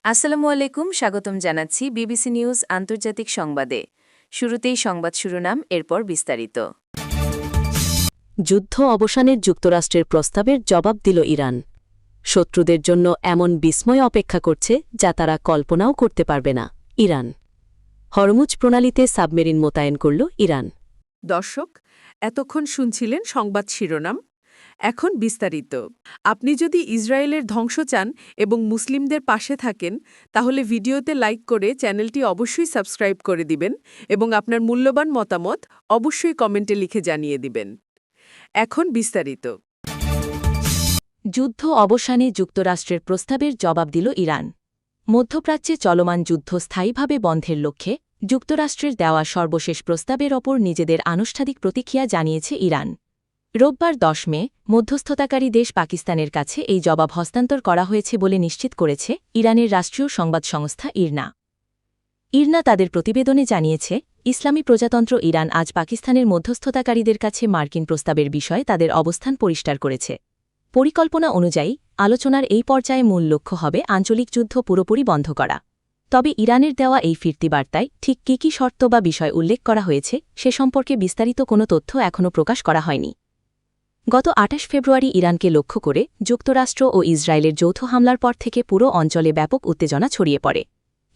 আসসালামু আলাইকুম, স্বাগতম জানাচ্ছি বিবিসি নিউজ আন্তর্জাতিক সংবাদে। শুরুতেই সংবাদ শিরোনাম, এরপর বিস্তারিত। যুদ্ধ অবসানের যুক্তরাষ্ট্রের প্রস্তাবের জবাব দিল ইরান। শত্রুদের জন্য এমন বিস্ময় অপেক্ষা করছে যা তারা কল্পনাও করতে পারবে না। ইরান হরমুজ প্রণালীতে সাবমেরিন মোতায়েন করল ইরান। দর্শক, এতক্ষণ শুনছিলেন সংবাদ শিরোনাম। এখন বিস্তারিত। আপনি যদি ইসরায়েলের ধ্বংস চান এবং মুসলিমদের পাশে থাকেন, তাহলে ভিডিওতে লাইক করে চ্যানেলটি অবশ্যই সাবস্ক্রাইব করে দিবেন এবং আপনার মূল্যবান মতামত অবশ্যই কমেন্টে লিখে জানিয়ে দিবেন। এখন বিস্তারিত। যুদ্ধ অবসানে যুক্তরাষ্ট্রের প্রস্তাবের জবাব দিল ইরান। মধ্যপ্রাচ্যে চলমান যুদ্ধ স্থায়ীভাবে বন্ধের লক্ষ্যে যুক্তরাষ্ট্রের দেওয়া সর্বশেষ প্রস্তাবের ওপর নিজেদের আনুষ্ঠানিক প্রতিক্রিয়া জানিয়েছে ইরান। রোববার 10 মে মধ্যস্থতাকারী দেশ পাকিস্তানের কাছে এই জবাব হস্তান্তর করা হয়েছে বলে নিশ্চিত করেছে ইরানের রাষ্ট্রীয় সংবাদ সংস্থা ইরনা। ইরনা তাদের প্রতিবেদনে জানিয়েছে, ইসলামী প্রজাতন্ত্র ইরান আজ পাকিস্তানের মধ্যস্থতাকারীদের কাছে মার্কিন প্রস্তাবের বিষয়ে তাদের অবস্থান পরিষ্কার করেছে। পরিকল্পনা অনুযায়ী আলোচনার এই পর্যায়ে মূল লক্ষ্য হবে আঞ্চলিক যুদ্ধ পুরোপুরি বন্ধ করা। তবে ইরানের দেওয়া এই ফিরতি বার্তায় ঠিক কী শর্ত বা বিষয় উল্লেখ করা হয়েছে সে সম্পর্কে বিস্তারিত কোনো তথ্য এখনও প্রকাশ করা হয়নি। গত 28 ফেব্রুয়ারি ইরানকে লক্ষ্য করে যুক্তরাষ্ট্র ও ইসরায়েলের যৌথ হামলার পর থেকে পুরো অঞ্চলে ব্যাপক উত্তেজনা ছড়িয়ে পড়ে।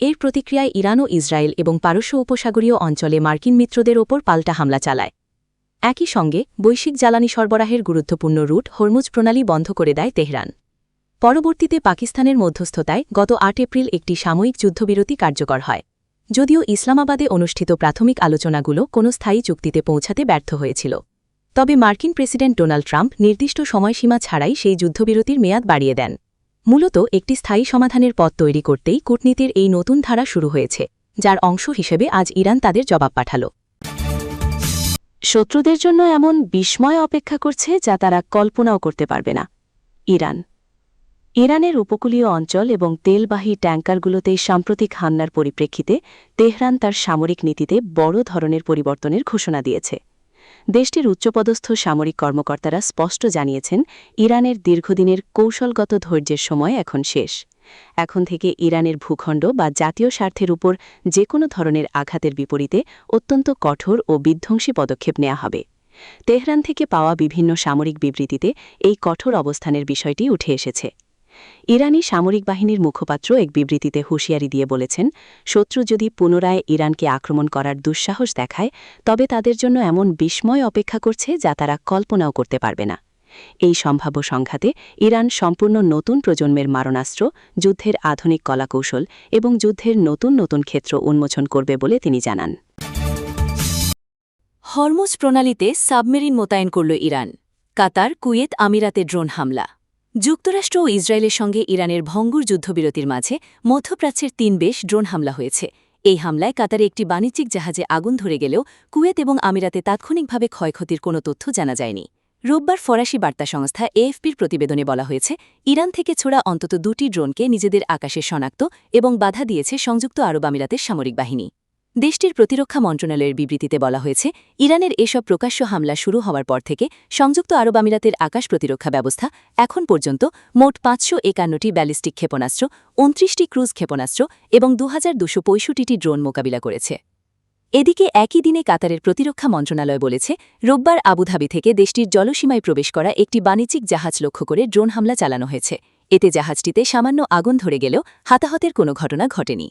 এর প্রতিক্রিয়ায় ইরান ও ইসরায়েল এবং পারস্য উপসাগরীয় অঞ্চলে মার্কিন মিত্রদের ওপর পাল্টা হামলা চালায়। একই সঙ্গে বৈশ্বিক জ্বালানি সরবরাহের গুরুত্বপূর্ণ রুট হরমুজ প্রণালী বন্ধ করে দেয় তেহরান। পরবর্তীতে পাকিস্তানের মধ্যস্থতায় গত 8 এপ্রিল একটি সাময়িক যুদ্ধবিরতি কার্যকর হয়। যদিও ইসলামাবাদে অনুষ্ঠিত প্রাথমিক আলোচনাগুলো কোনো স্থায়ী চুক্তিতে পৌঁছাতে ব্যর্থ হয়েছিল। তবে মার্কিন প্রেসিডেন্ট ডোনাল্ড ট্রাম্প নির্দিষ্ট সময়সীমা ছাড়াই সেই যুদ্ধবিরতির মেয়াদ বাড়িয়ে দেন। মূলত একটি স্থায়ী সমাধানের পথ তৈরি করতেই কূটনীতির এই নতুন ধারা শুরু হয়েছে, যার অংশ হিসেবে আজ ইরান তাদের জবাব পাঠাল। শত্রুদের জন্য এমন বিস্ময় অপেক্ষা করছে যা তারা কল্পনাও করতে পারবে না। ইরানের উপকূলীয় অঞ্চল এবং তেলবাহী ট্যাঙ্কারগুলোতে সাম্প্রতিক হামলার পরিপ্রেক্ষিতে তেহরান তার সামরিক নীতিতে বড় ধরনের পরিবর্তনের ঘোষণা দিয়েছে। দেশটির উচ্চপদস্থ সামরিক কর্মকর্তারা স্পষ্ট জানিয়েছেন, ইরানের দীর্ঘদিনের কৌশলগত ধৈর্যের সময় এখন শেষ। এখন থেকে ইরানের ভূখণ্ড বা জাতীয় স্বার্থের উপর যে কোনো ধরনের আঘাতের বিপরীতে অত্যন্ত কঠোর ও বিধ্বংসী পদক্ষেপ নেওয়া হবে। তেহরান থেকে পাওয়া বিভিন্ন সামরিক বিবৃতিতে এই কঠোর অবস্থানের বিষয়টি উঠে এসেছে। ইরানি সামরিক বাহিনীর মুখপাত্র এক বিবৃতিতে হুঁশিয়ারি দিয়ে বলেছেন, শত্রু যদি পুনরায় ইরানকে আক্রমণ করার দুঃসাহস দেখায়, তবে তাদের জন্য এমন বিস্ময় অপেক্ষা করছে যা তারা কল্পনাও করতে পারবে না। এই সম্ভাব্য সংঘাতে ইরান সম্পূর্ণ নতুন প্রজন্মের মারণাস্ত্র, যুদ্ধের আধুনিক কলাকৌশল এবং যুদ্ধের নতুন নতুন ক্ষেত্র উন্মোচন করবে বলে তিনি জানান। হরমুজ প্রণালীতে সাবমেরিন মোতায়েন করল ইরান। কাতার, কুয়েত, আমিরাতে ড্রোন হামলা। যুক্তরাষ্ট্র ও ইসরায়েলের সঙ্গে ইরানের ভঙ্গুর যুদ্ধবিরতির মাঝে মধ্যপ্রাচ্যের 3 বেশ ড্রোন হামলা হয়েছে। এই হামলায় কাতারে একটি বাণিজ্যিক জাহাজে আগুন ধরে গেলেও কুয়েত এবং আমিরাতে তাৎক্ষণিকভাবে ক্ষয়ক্ষতির কোনো তথ্য জানা যায়নি। রোববার ফরাসি বার্তা সংস্থা এএফপির প্রতিবেদনে বলা হয়েছে, ইরান থেকে ছোড়া অন্তত 2টি ড্রোনকে নিজেদের আকাশে শনাক্ত এবং বাধা দিয়েছে সংযুক্ত আরব আমিরাতের সামরিক বাহিনী। দেশটির প্রতিরক্ষা মন্ত্রণালয়ের বিবৃতিতে বলা হয়েছে, ইরানের এসব প্রকাশ্য হামলা শুরু হওয়ার পর থেকে সংযুক্ত আরব আমিরাতের আকাশ প্রতিরক্ষা ব্যবস্থা এখন পর্যন্ত মোট 551টি ব্যালিস্টিক ক্ষেপণাস্ত্র, 29টি ক্রুজ ক্ষেপণাস্ত্র এবং 2265টি ড্রোন মোকাবিলা করেছে। এদিকে একই দিনে কাতারের প্রতিরক্ষা মন্ত্রণালয় বলেছে, রোববার আবুধাবি থেকে দেশটির জলসীমায় প্রবেশ করা একটি বাণিজ্যিক জাহাজ লক্ষ্য করে ড্রোন হামলা চালানো হয়েছে। এতে জাহাজটিতে সামান্য আগুন ধরে গেলেও হতাহতের কোনো ঘটনা ঘটেনি।